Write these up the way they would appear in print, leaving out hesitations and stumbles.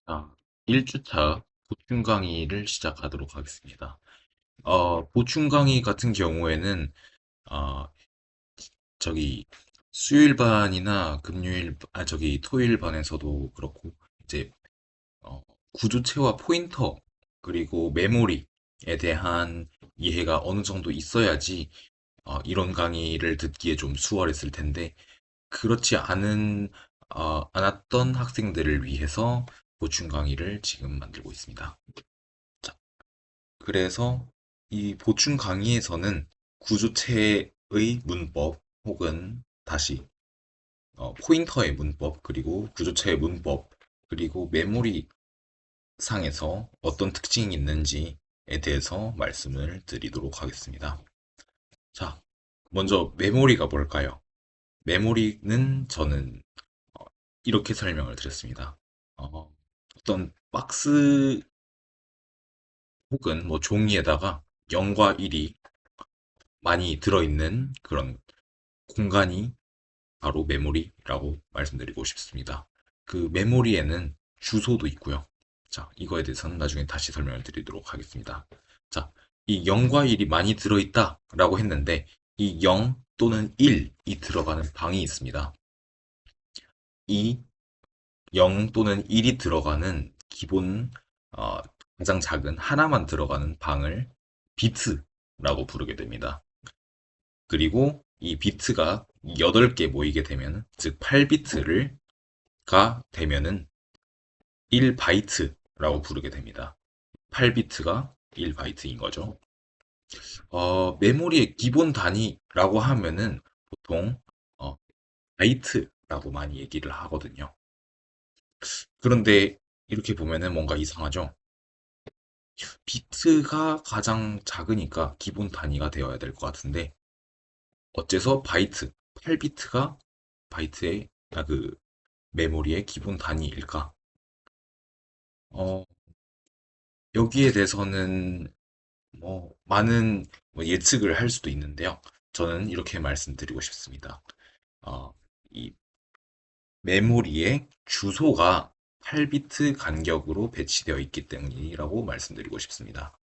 자, 1주차 보충 강의를 시작하도록 하겠습니다. 보충 강의 같은 경우에는, 어, 저기, 수요일반이나 토요일반에서도 그렇고, 이제, 어, 구조체와 포인터, 그리고 메모리에 대한 이해가 어느 정도 있어야지, 이론 강의를 듣기에 좀 수월했을 텐데, 그렇지 않았던 학생들을 위해서 보충 강의를 지금 만들고 있습니다. 자, 그래서 이 보충 강의에서는 구조체의 문법 혹은 다시 포인터의 문법 그리고 구조체의 문법 그리고 메모리 상에서 어떤 특징이 있는지에 대해서 말씀을 드리도록 하겠습니다. 자, 먼저 메모리가 뭘까요? 메모리는 저는 어, 이렇게 설명을 드렸습니다. 어떤 박스 혹은 뭐 종이에다가 0과 1이 많이 들어있는 그런 공간이 바로 메모리라고 말씀드리고 싶습니다. 그 메모리에는 주소도 있고요. 자, 이거에 대해서는 나중에 다시 설명을 드리도록 하겠습니다. 자, 이 0과 1이 많이 들어있다라고 했는데 이 0 또는 1이 들어가는 방이 있습니다. 이 0 또는 1이 들어가는 기본 어, 가장 작은 하나만 들어가는 방을 비트라고 부르게 됩니다. 그리고 이 비트가 8개 모이게 되면, 즉 8비트가 되면은 1바이트라고 부르게 됩니다. 8비트가 1바이트인 거죠. 메모리의 기본 단위라고 하면은 보통 어, 바이트라고 많이 얘기를 하거든요. 그런데 이렇게 보면은 뭔가 이상하죠? 비트가 가장 작으니까 기본 단위가 되어야 될 것 같은데 어째서 8비트가 바이트의 메모리의 기본 단위일까? 어, 여기에 대해서는 뭐 많은 뭐 예측을 할 수도 있는데요. 저는 이렇게 말씀드리고 싶습니다. 어, 이 메모리의 주소가 8비트 간격으로 배치되어 있기 때문이라고 말씀드리고 싶습니다.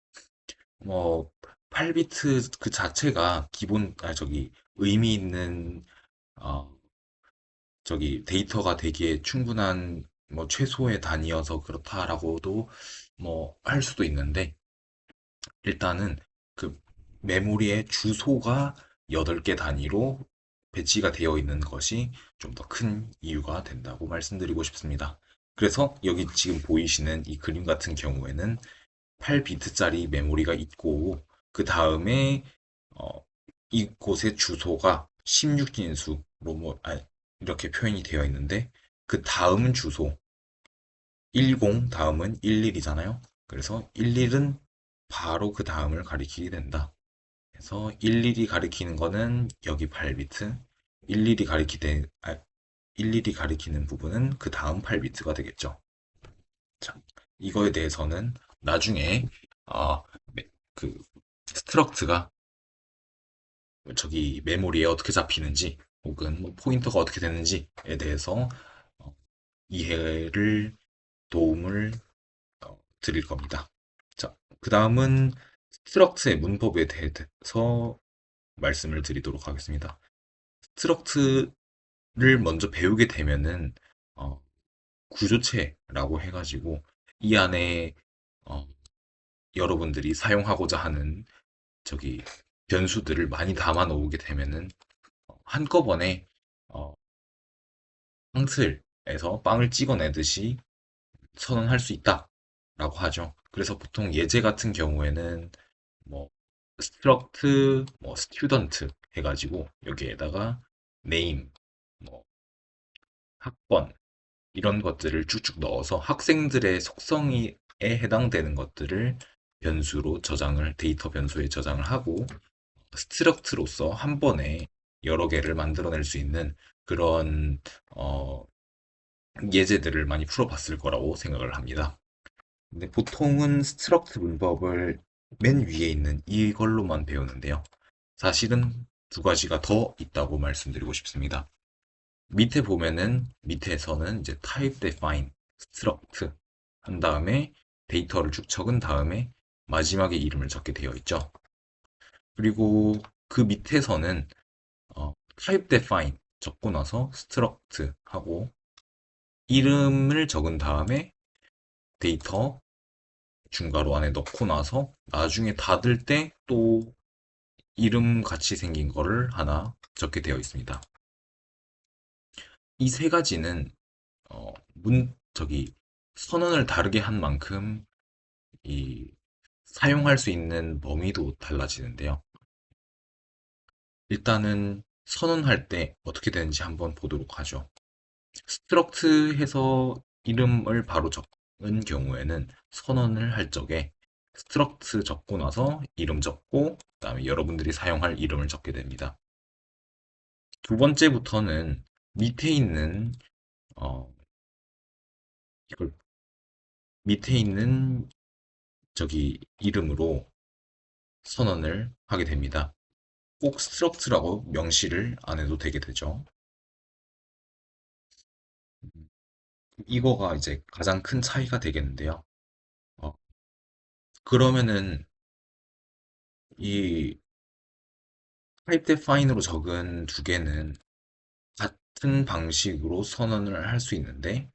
뭐 8비트 그 자체가 의미 있는 어, 데이터가 되기에 충분한 뭐 최소의 단위여서 그렇다라고도 뭐 할 수도 있는데 일단은 그 메모리의 주소가 8개 단위로 배치가 되어 있는 것이 좀 더 큰 이유가 된다고 말씀드리고 싶습니다. 그래서 여기 지금 보이시는 이 그림 같은 경우에는 8비트짜리 메모리가 있고 그 다음에 어, 이곳의 주소가 16진수로 이렇게 표현이 되어 있는데 그 다음 주소 10 다음은 11이잖아요. 그래서 11은 바로 그 다음을 가리키게 된다. 그래서 11이 가리키는 거는 여기 8비트, 11이 가리키는 11이 가리키는 부분은 그 다음 8비트가 되겠죠. 자, 이거에 대해서는 나중에 어, 그 스트럭트가 저기 메모리에 어떻게 잡히는지 혹은 뭐 포인터가 어떻게 되는지에 대해서 어, 이해를 도움을 드릴 겁니다. 자, 그 다음은 스트럭트의 문법에 대해서 말씀을 드리도록 하겠습니다. 스트럭트를 먼저 배우게 되면은 어, 구조체라고 해가지고 이 안에 어, 여러분들이 사용하고자 하는 저기 변수들을 많이 담아 놓게 되면은 한꺼번에 어, 빵틀에서 빵을 찍어내듯이 선언할 수 있다라고 하죠. 그래서 보통 예제 같은 경우에는 뭐 struct, 뭐 student 해가지고 여기에다가 name, 뭐 학번 이런 것들을 쭉쭉 넣어서 학생들의 속성에 해당되는 것들을 데이터 변수에 저장을 하고 스트럭트로서 한 번에 여러 개를 만들어낼 수 있는 그런 어, 예제들을 많이 풀어봤을 거라고 생각을 합니다. 근데 보통은 스트럭트 문법을 맨 위에 있는 이걸로만 배우는데요. 사실은 두 가지가 더 있다고 말씀드리고 싶습니다. 밑에서는 이제 type define, struct 한 다음에 데이터를 쭉 적은 다음에 마지막에 이름을 적게 되어 있죠. 그리고 그 밑에서는 type define 적고 나서 struct 하고 이름을 적은 다음에 데이터 중괄호 안에 넣고 나서 나중에 닫을 때 또 이름 같이 생긴 거를 하나 적게 되어 있습니다. 이 세 가지는 선언을 다르게 한 만큼 이 사용할 수 있는 범위도 달라지는데요. 일단은 선언할 때 어떻게 되는지 한번 보도록 하죠. 스트럭트 해서 이름을 바로 적은 경우에는 선언을 할 적에 스트럭트 적고 나서 이름 적고 그다음에 여러분들이 사용할 이름을 적게 됩니다. 두 번째부터는 밑에 있는 어, 이걸 밑에 있는 이름으로 선언을 하게 됩니다. 꼭 스트럭트라고 명시를 안 해도 되게 되죠. 이거가 이제 가장 큰 차이가 되겠는데요. 어, 그러면은 이 타입 데파인으로 적은 두 개는 같은 방식으로 선언을 할 수 있는데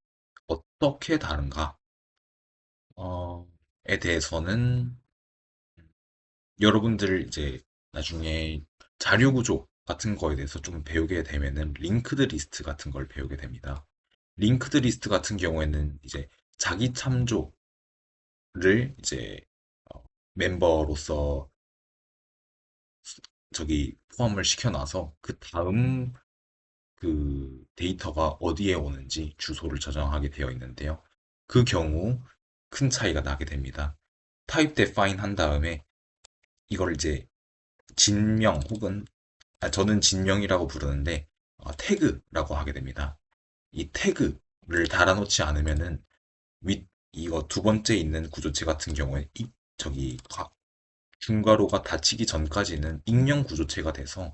어떻게 다른가? 에 대해서는 여러분들 이제 나중에 자료 구조 같은 거에 대해서 좀 배우게 되면은 링크드 리스트 같은 걸 배우게 됩니다. 링크드 리스트 같은 경우에는 이제 자기 참조를 이제 어, 멤버로서 포함을 시켜놔서 그 다음 그 데이터가 어디에 오는지 주소를 저장하게 되어 있는데요. 그 경우 큰 차이가 나게 됩니다. type define 한 다음에 이걸 이제 진명 혹은 저는 진명이라고 부르는데 태그라고 하게 됩니다. 이 태그를 달아놓지 않으면은 이거 두 번째 있는 구조체 같은 경우에 중괄호가 닫히기 전까지는 익명 구조체가 돼서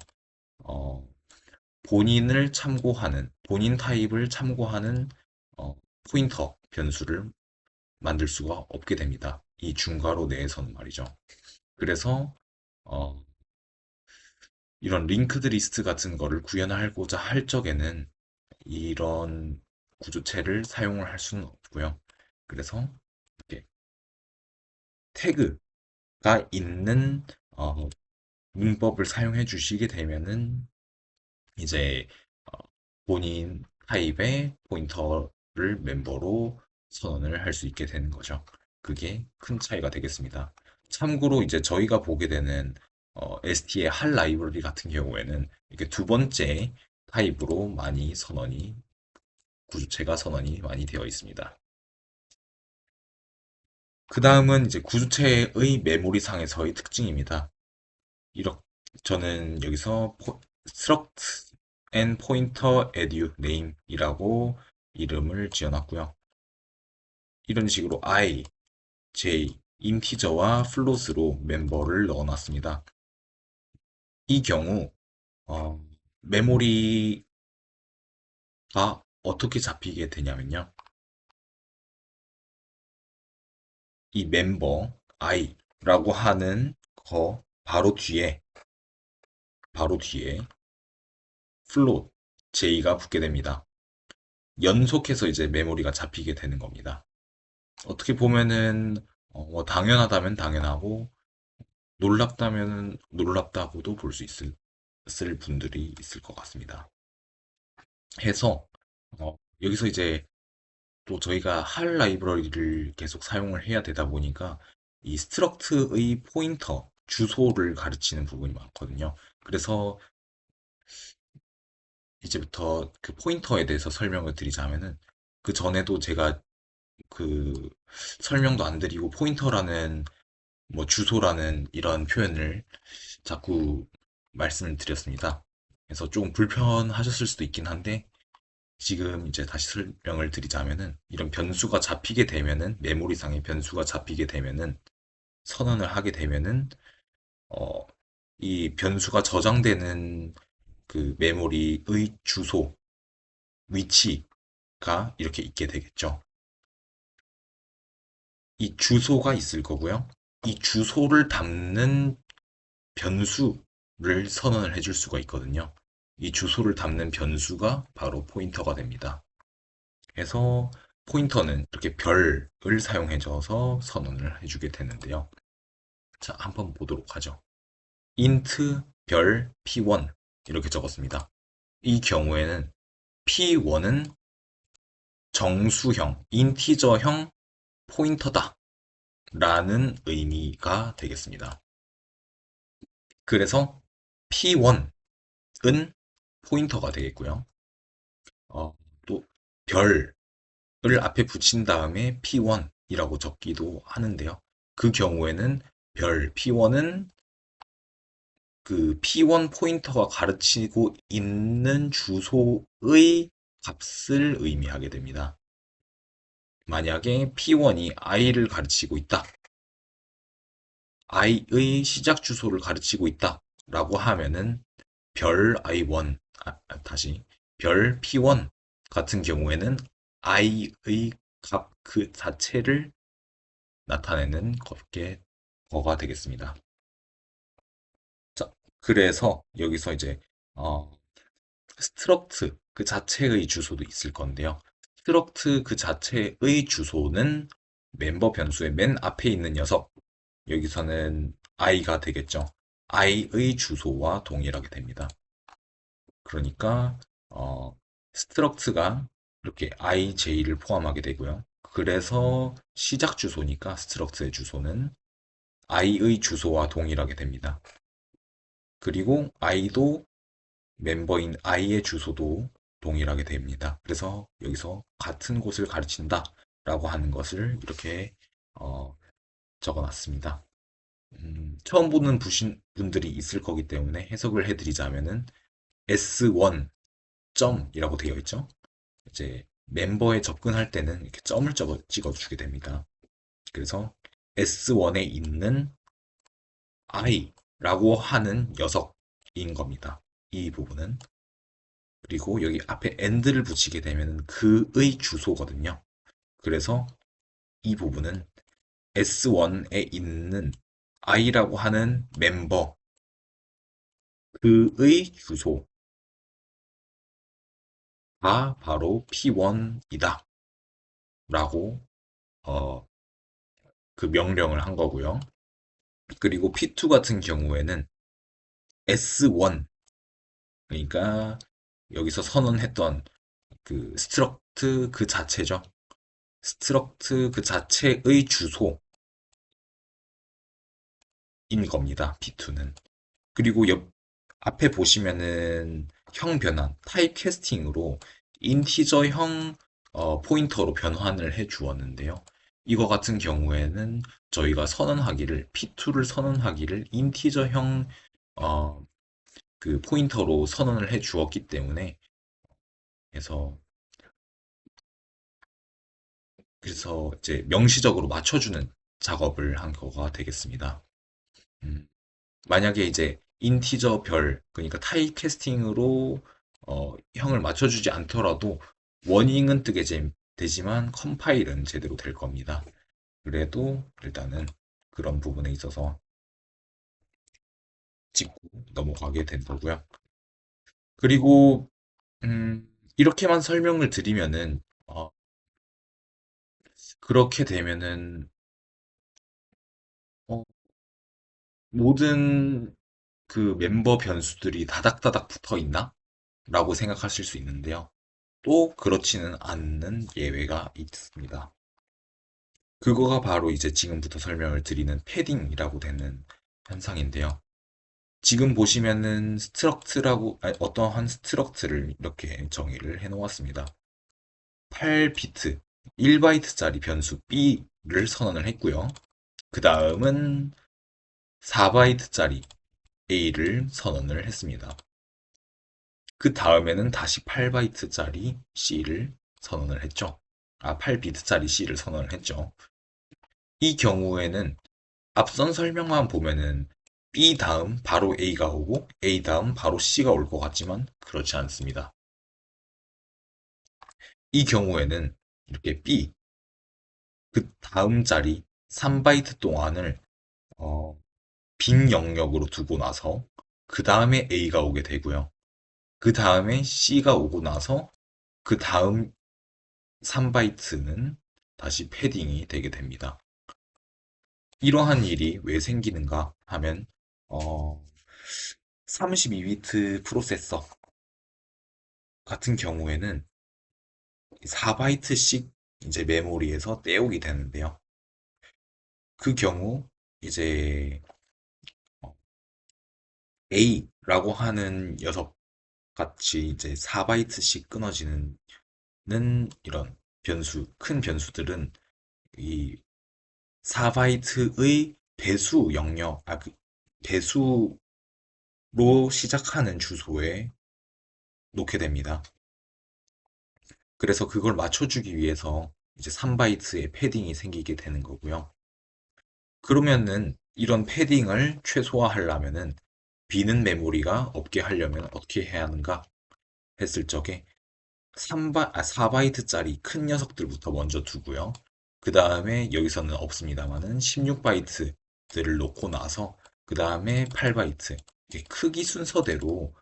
어, 본인 타입을 참고하는 포인터 변수를 만들 수가 없게 됩니다. 이 중괄호 내에서는 말이죠. 그래서 어, 이런 링크드 리스트 같은 거를 구현하고자 할 적에는 이런 구조체를 사용을 할 수는 없고요. 그래서 이렇게 태그가 있는 문법을 사용해 주시게 되면은 이제 어, 본인 타입의 포인터를 멤버로 선언을 할 수 있게 되는 거죠. 그게 큰 차이가 되겠습니다. 참고로 이제 저희가 보게 되는 ST의 할 라이브러리 같은 경우에는 이렇게 두 번째 타입으로 구조체가 선언이 많이 되어 있습니다. 그 다음은 이제 구조체의 메모리상에서의 특징입니다. 이렇게 저는 여기서 struct and pointer edu name이라고 이름을 지어놨고요. 이런 식으로 I, J, 인티저와 플롯으로 멤버를 넣어놨습니다. 이 경우 메모리가 어떻게 잡히게 되냐면요. 이 멤버 I라고 하는 거 바로 뒤에 플롯 J가 붙게 됩니다. 연속해서 이제 메모리가 잡히게 되는 겁니다. 어떻게 보면은 뭐 당연하다면 당연하고 놀랍다면 놀랍다고도 볼 수 있을 분들이 있을 것 같습니다. 해서 여기서 이제 또 저희가 할 라이브러리를 계속 사용을 해야 되다 보니까 이 스트럭트의 포인터 주소를 가르치는 부분이 많거든요. 그래서 이제부터 그 포인터에 대해서 설명을 드리자면은 그 전에도 제가 그 설명도 안 드리고 포인터라는 뭐 주소라는 이런 표현을 자꾸 말씀을 드렸습니다. 그래서 조금 불편하셨을 수도 있긴 한데 지금 이제 다시 설명을 드리자면은 이런 변수가 잡히게 되면은 메모리상의 변수가 잡히게 되면은 선언을 하게 되면은 어, 이 변수가 저장되는 그 메모리의 주소, 위치가 이렇게 있게 되겠죠. 이 주소가 있을 거고요. 이 주소를 담는 변수를 선언을 해줄 수가 있거든요. 이 주소를 담는 변수가 바로 포인터가 됩니다. 그래서 포인터는 이렇게 별을 사용해줘서 선언을 해주게 되는데요. 자, 한번 보도록 하죠. int 별 p1 이렇게 적었습니다. 이 경우에는 p1은 정수형, 인티저형 포인터다 라는 의미가 되겠습니다. 그래서 p1은 포인터가 되겠고요. 또 별을 앞에 붙인 다음에 p1이라고 적기도 하는데요. 그 경우에는 별 p1은 그 p1 포인터가 가르치고 있는 주소의 값을 의미하게 됩니다. 만약에 p1이 i를 가르치고 있다. i의 시작 주소를 가르치고 있다. 라고 하면은 별 i1, 다시 별 p1 같은 경우에는 i의 값 그 자체를 나타내는 거가 되겠습니다. 자, 그래서 여기서 이제 스트럭트 그 자체의 주소도 있을 건데요. 스트럭트 그 자체의 주소는 멤버 변수의 맨 앞에 있는 녀석, 여기서는 i가 되겠죠. i의 주소와 동일하게 됩니다. 그러니까 스트럭트가 이렇게 ij를 포함하게 되고요. 그래서 시작 주소니까 스트럭트의 주소는 i의 주소와 동일하게 됩니다. 그리고 i도 멤버인 i의 주소도 동일하게 됩니다. 그래서 여기서 같은 곳을 가르친다 라고 하는 것을 이렇게 적어놨습니다. 처음 보는 분들이 있을 거기 때문에 해석을 해드리자면은 S1 점이라고 되어 있죠. 이제 멤버에 접근할 때는 이렇게 점을 찍어주게 됩니다. 그래서 S1에 있는 i라고 하는 녀석인 겁니다. 이 부분은. 그리고 여기 앞에 and를 붙이게 되면 그의 주소거든요. 그래서 이 부분은 S1에 있는 i라고 하는 멤버 그의 주소가 바로 P1이다 라고 어, 그 명령을 한 거고요. 그리고 P2 같은 경우에는 S1 그러니까 여기서 선언했던 그 스트럭트 그 자체죠. 스트럭트 그 자체의 주소인 겁니다. P2는. 그리고 앞에 보시면은 형 변환, 타입 캐스팅으로 인티저형 포인터로 변환을 해 주었는데요. 이거 같은 경우에는 저희가 선언하기를 P2를 선언하기를 인티저형 어, 그 포인터로 선언을 해 주었기 때문에 그래서 이제 명시적으로 맞춰주는 작업을 한 거가 되겠습니다. 음, 만약에 이제 인티저 별, 그러니까 타입 캐스팅으로 형을 맞춰주지 않더라도 워닝은 뜨게 되지만 컴파일은 제대로 될 겁니다. 그래도 일단은 그런 부분에 있어서 짚고 넘어가게 된 거고요. 그리고 이렇게만 설명을 드리면은 그렇게 되면은 어, 모든 그 멤버 변수들이 다닥다닥 붙어 있나? 라고 생각하실 수 있는데요. 또 그렇지는 않는 예외가 있습니다. 그거가 바로 이제 지금부터 설명을 드리는 패딩이라고 되는 현상인데요. 지금 보시면은 스트럭트라고, 아니, 어떠한 스트럭트를 이렇게 정의를 해 놓았습니다. 8비트, 1바이트짜리 변수 B를 선언을 했고요. 그 다음은 4바이트짜리 A를 선언을 했습니다. 그 다음에는 다시 8바이트짜리 C를 선언을 했죠. 8비트짜리 C를 선언을 했죠. 이 경우에는 앞선 설명만 보면은 B 다음 바로 A가 오고 A 다음 바로 C가 올 것 같지만 그렇지 않습니다. 이 경우에는 이렇게 B 그 다음 자리 3바이트 동안을 어, 빈 영역으로 두고 나서 그 다음에 A가 오게 되고요. 그 다음에 C가 오고 나서 그 다음 3바이트는 다시 패딩이 되게 됩니다. 이러한 일이 왜 생기는가 하면 어, 32비트 프로세서 같은 경우에는 4바이트씩 이제 메모리에서 떼오게 되는데요. 그 경우 이제 A라고 하는 녀석 같이 이제 4바이트씩 끊어지는 이런 큰 변수들은 이 4바이트의 배수 영역, 배수로 시작하는 주소에 놓게 됩니다. 그래서 그걸 맞춰주기 위해서 이제 3바이트의 패딩이 생기게 되는 거고요. 그러면은 이런 패딩을 최소화하려면은 비는 메모리가 없게 하려면 어떻게 해야 하는가 했을 적에 4바이트짜리 큰 녀석들부터 먼저 두고요. 그 다음에 여기서는 없습니다만은 16바이트들을 놓고 나서 그 다음에 8바이트 크기 순서대로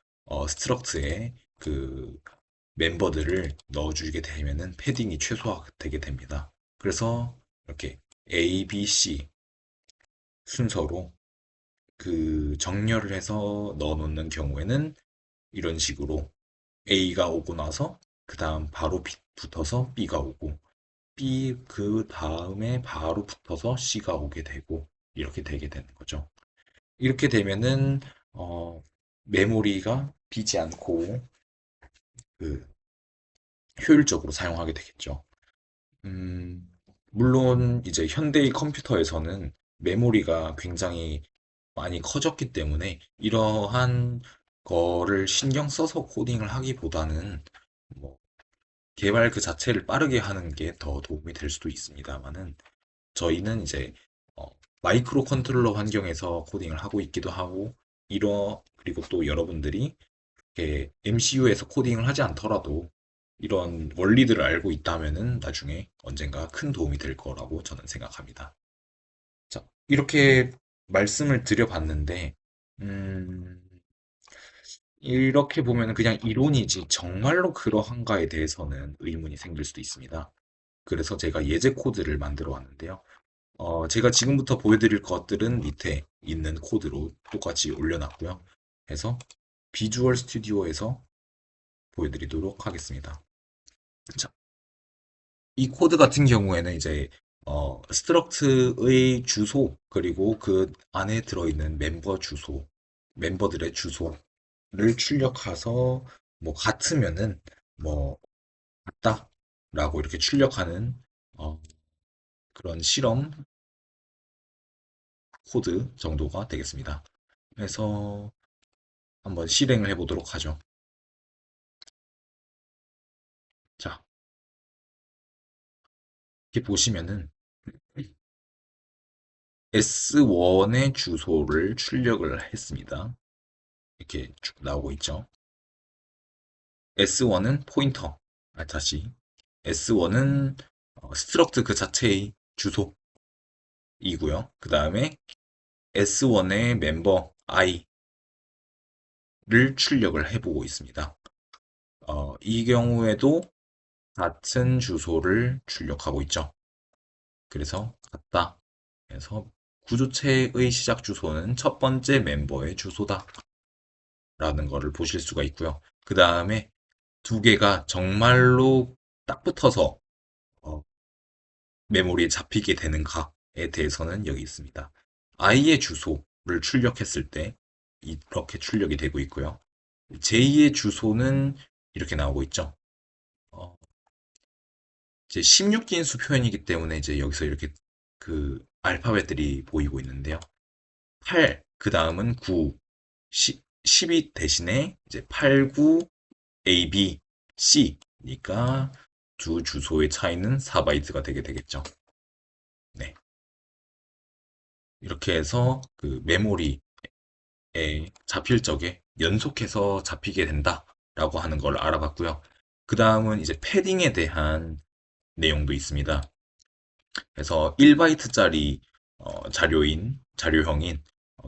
스트럭트에 그 멤버들을 넣어주게 되면은 패딩이 최소화되게 됩니다. 그래서 이렇게 A, B, C 순서로 그 정렬을 해서 넣어놓는 경우에는 이런 식으로 A가 오고 나서 그 다음 바로 붙어서 B가 오고 B 그 다음에 바로 붙어서 C가 오게 되고 이렇게 되게 되는 거죠. 이렇게 되면은 메모리가 비지 않고 그 효율적으로 사용하게 되겠죠. 음, 물론 이제 현대의 컴퓨터에서는 메모리가 굉장히 많이 커졌기 때문에 이러한 거를 신경 써서 코딩을 하기보다는 뭐 개발 그 자체를 빠르게 하는 게 더 도움이 될 수도 있습니다만은 저희는 이제 어, 마이크로 컨트롤러 환경에서 코딩을 하고 있기도 하고 그리고 또 여러분들이 MCU에서 코딩을 하지 않더라도 이런 원리들을 알고 있다면은 나중에 언젠가 큰 도움이 될 거라고 저는 생각합니다. 자, 이렇게 말씀을 드려봤는데, 음, 이렇게 보면 그냥 이론이지 정말로 그러한가에 대해서는 의문이 생길 수도 있습니다. 그래서 제가 예제 코드를 만들어 왔는데요. 제가 지금부터 보여드릴 것들은 밑에 있는 코드로 똑같이 올려놨고요. 해서 비주얼 스튜디오에서 보여드리도록 하겠습니다. 자, 이 코드 같은 경우에는 이제 스트럭트의 주소 그리고 그 안에 들어있는 멤버들의 주소를 출력해서 뭐 같으면은 뭐 같다라고 이렇게 출력하는 어, 그런 실험 코드 정도가 되겠습니다. 그래서 한번 실행을 해보도록 하죠. 자, 이렇게 보시면은 S1의 주소를 출력을 했습니다. 이렇게 쭉 나오고 있죠. S1은 포인터. 다시. S1은 스트럭트 그 자체의 주소이고요. 그 다음에 S1의 멤버 I를 출력을 해보고 있습니다. 이 경우에도 같은 주소를 출력하고 있죠. 그래서 같다. 그래서 구조체의 시작 주소는 첫 번째 멤버의 주소다. 라는 거를 보실 수가 있고요. 그 다음에 두 개가 정말로 딱 붙어서 어, 메모리에 잡히게 되는가에 대해서는 여기 있습니다. i의 주소를 출력했을 때 이렇게 출력이 되고 있고요. j의 주소는 이렇게 나오고 있죠. 어, 이제 16진수 표현이기 때문에 이제 여기서 이렇게 그 알파벳들이 보이고 있는데요. 8, 그 다음은 9, 12 대신에 이제 8, 9, A, B, C니까 두 주소의 차이는 4바이트가 되게 되겠죠. 네. 이렇게 해서 그 메모리에 잡힐 적에 연속해서 잡히게 된다라고 하는 걸 알아봤고요. 그 다음은 이제 패딩에 대한 내용도 있습니다. 그래서 1바이트짜리 자료형인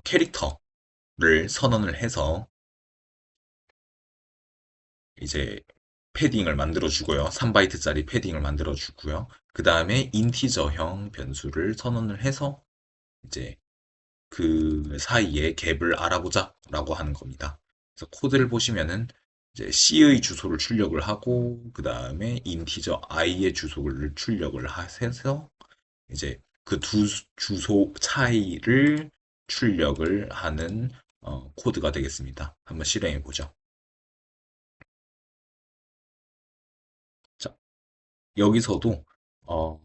캐릭터를 선언을 해서 이제 패딩을 만들어 주고요. 3바이트짜리 패딩을 만들어 주고요. 그 다음에 인티저형 변수를 선언을 해서 이제 그 사이에 갭을 알아보자라고 하는 겁니다. 그래서 코드를 보시면은 이제 C의 주소를 출력을 하고 그 다음에 인티저 i의 주소를 출력을 해서 이제 그 두 주소 차이를 출력을 하는 코드가 되겠습니다. 한번 실행해 보죠. 자, 여기서도 어,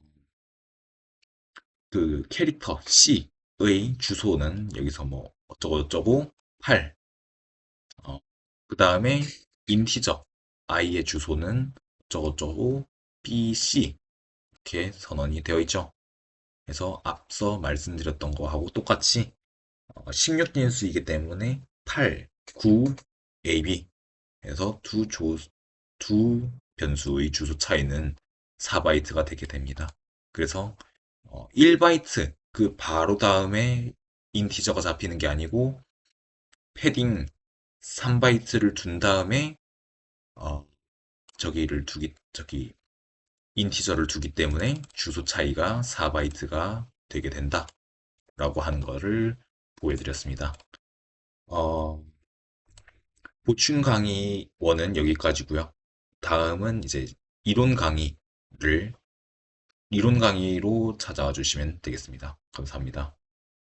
그 캐릭터 C의 주소는 여기서 뭐 어쩌고저쩌고 8, 그 다음에 인티저 i의 주소는 어쩌고저쩌고 BC 이렇게 선언이 되어 있죠. 그래서 앞서 말씀드렸던 거하고 똑같이 16인수이기 때문에 8, 9, AB 해서 두 변수의 주소 차이는 4바이트가 되게 됩니다. 그래서 1바이트 그 바로 다음에 인티저가 잡히는 게 아니고 패딩 3바이트를 둔 다음에 어, 저기 인티저를 두기 때문에 주소 차이가 4바이트가 되게 된다라고 하는 거를 보여드렸습니다. 어, 보충 강의 1은 여기까지고요. 다음은 이제 이론 강의를 이론 강의로 찾아와 주시면 되겠습니다. 감사합니다.